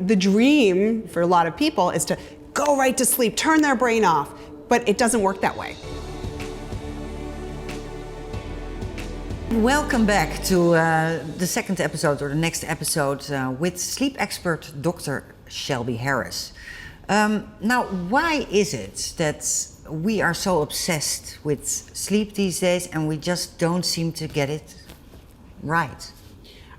the dream for a lot of people is to go right to sleep, turn their brain off, but it doesn't work that way. Welcome back to the second episode, or the next episode, with sleep expert Dr. Shelby Harris. Now, why is it that we are so obsessed with sleep these days and we just don't seem to get it right?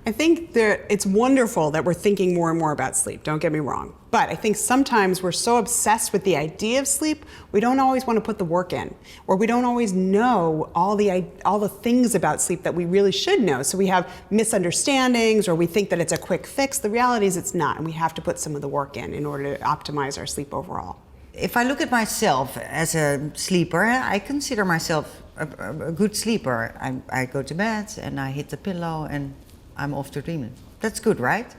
I think it's wonderful that we're thinking more and more about sleep, don't get me wrong. But I think sometimes we're so obsessed with the idea of sleep, we don't always want to put the work in, or we don't always know all the things about sleep that we really should know. So we have misunderstandings, or we think that it's a quick fix. The reality is it's not, and we have to put some of the work in order to optimize our sleep overall. If I look at myself as a sleeper, I consider myself a good sleeper. I go to bed and I hit the pillow and I'm off to dreaming. That's good, right?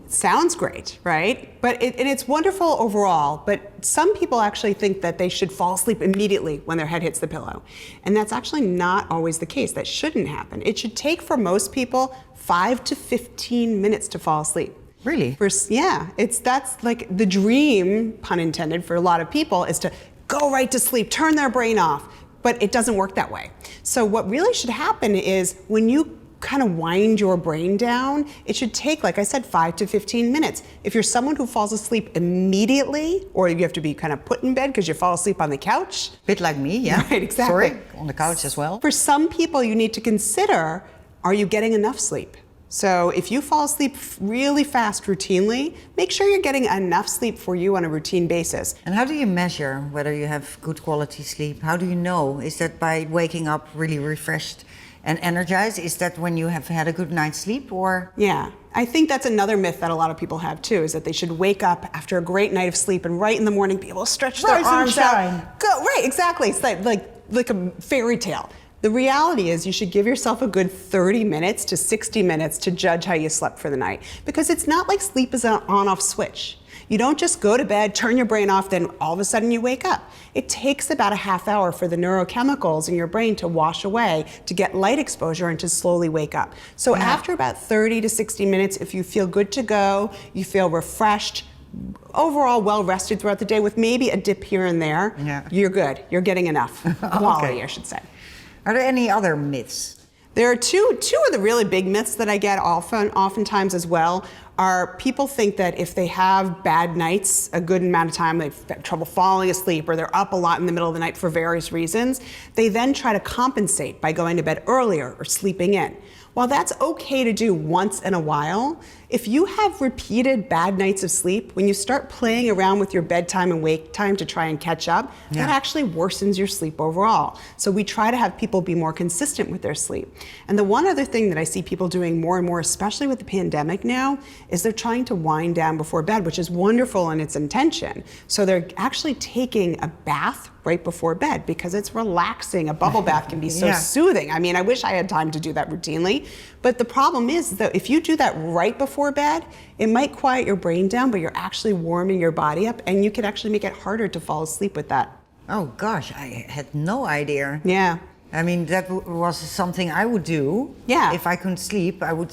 Sounds great, right? But it's wonderful overall, but some people actually think that they should fall asleep immediately when their head hits the pillow. And that's actually not always the case. That shouldn't happen. It should take, for most people, 5 to 15 minutes to fall asleep. Really? Yeah, that's like the dream, pun intended, for a lot of people is to go right to sleep, turn their brain off, but it doesn't work that way. So what really should happen is when you kind of wind your brain down, it should take, like I said, 5 to 15 minutes. If you're someone who falls asleep immediately, or you have to be kind of put in bed because you fall asleep on the couch. Bit like me, yeah. Right, exactly. Sorry, on the couch as well. For some people, you need to consider, are you getting enough sleep? So if you fall asleep really fast routinely, make sure you're getting enough sleep for you on a routine basis. And how do you measure whether you have good quality sleep? How do you know? Is that by waking up really refreshed and energized? Is that when you have had a good night's sleep, or? Yeah, I think that's another myth that a lot of people have too, is that they should wake up after a great night of sleep and right in the morning be able to stretch their arms out. Go, right, exactly. It's like a fairy tale. The reality is you should give yourself a good 30 minutes to 60 minutes to judge how you slept for the night, because it's not like sleep is an on-off switch. You don't just go to bed, turn your brain off, then all of a sudden you wake up. It takes about a half hour for the neurochemicals in your brain to wash away, to get light exposure and to slowly wake up. So after about 30 to 60 minutes, if you feel good to go, you feel refreshed, overall well rested throughout the day with maybe a dip here and there, you're good. You're getting enough quality, okay. I should say. Are there any other myths? There are two of the really big myths that I get oftentimes as well are people think that if they have bad nights, a good amount of time, they've got trouble falling asleep, or they're up a lot in the middle of the night for various reasons, they then try to compensate by going to bed earlier or sleeping in. While that's okay to do once in a while, if you have repeated bad nights of sleep, when you start playing around with your bedtime and wake time to try and catch up, that actually worsens your sleep overall. So we try to have people be more consistent with their sleep. And the one other thing that I see people doing more and more, especially with the pandemic now, is they're trying to wind down before bed, which is wonderful in its intention. So they're actually taking a bath right before bed because it's relaxing. A bubble bath can be so soothing. I mean, I wish I had time to do that routinely. But the problem is that if you do that right before bed, it might quiet your brain down, but you're actually warming your body up, and you can actually make it harder to fall asleep with that. Oh gosh, I had no idea. Yeah. I mean, that was something I would do. Yeah. If I couldn't sleep, I would,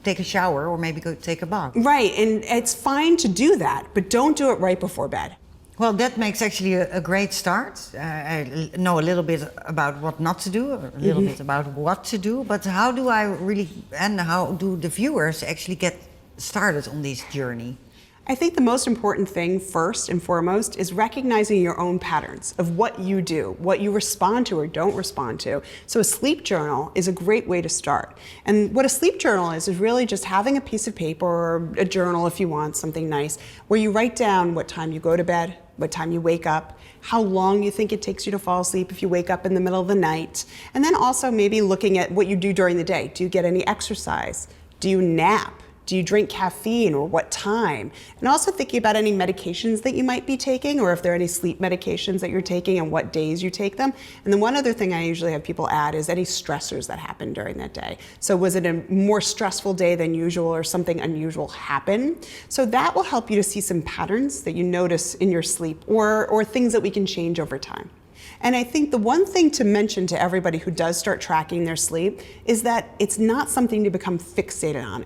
take a shower or maybe go take a bath. Right, and it's fine to do that, but don't do it right before bed. Well, that makes actually a great start. I know a little bit about what not to do, a little bit about what to do, but how do I really, and how do the viewers actually get started on this journey? I think the most important thing, first and foremost, is recognizing your own patterns of what you do, what you respond to or don't respond to. So a sleep journal is a great way to start. And what a sleep journal is really just having a piece of paper or a journal, if you want, something nice, where you write down what time you go to bed, what time you wake up, how long you think it takes you to fall asleep if you wake up in the middle of the night, and then also maybe looking at what you do during the day. Do you get any exercise? Do you nap? Do you drink caffeine, or what time? And also thinking about any medications that you might be taking, or if there are any sleep medications that you're taking and what days you take them. And then one other thing I usually have people add is any stressors that happened during that day. So was it a more stressful day than usual, or something unusual happened? So that will help you to see some patterns that you notice in your sleep, or things that we can change over time. And I think the one thing to mention to everybody who does start tracking their sleep is that it's not something to become fixated on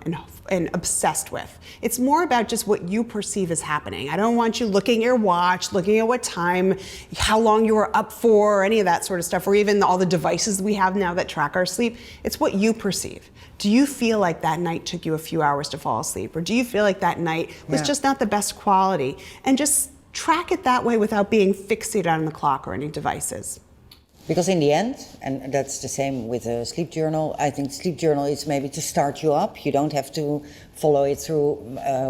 and obsessed with. It's more about just what you perceive as happening. I don't want you looking at your watch, looking at what time, how long you were up for, or any of that sort of stuff, or even all the devices we have now that track our sleep. It's what you perceive. Do you feel like that night took you a few hours to fall asleep? Or do you feel like that night was just not the best quality? And just track it that way without being fixated on the clock or any devices. Because in the end, and that's the same with a sleep journal, I think sleep journal is maybe to start you up. You don't have to follow it through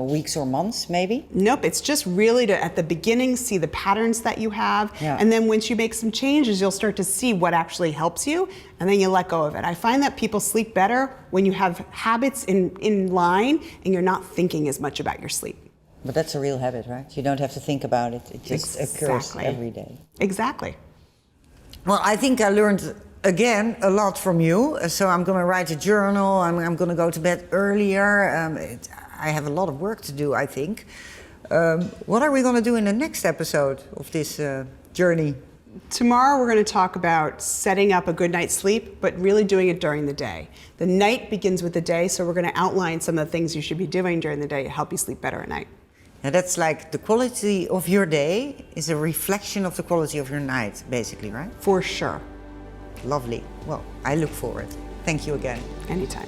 weeks or months, maybe? Nope, it's just really to, at the beginning, see the patterns that you have. Yeah. And then once you make some changes, you'll start to see what actually helps you, and then you let go of it. I find that people sleep better when you have habits in line and you're not thinking as much about your sleep. But that's a real habit, right? You don't have to think about it. It just occurs every day. Exactly. Well, I think I learned, again, a lot from you. So I'm going to write a journal. I'm going to go to bed earlier. I have a lot of work to do, I think. What are we going to do in the next episode of this journey? Tomorrow we're going to talk about setting up a good night's sleep, but really doing it during the day. The night begins with the day, so we're going to outline some of the things you should be doing during the day to help you sleep better at night. Now that's like the quality of your day is a reflection of the quality of your night, basically, right? For sure. Lovely. Well, I look forward. Thank you again. Anytime.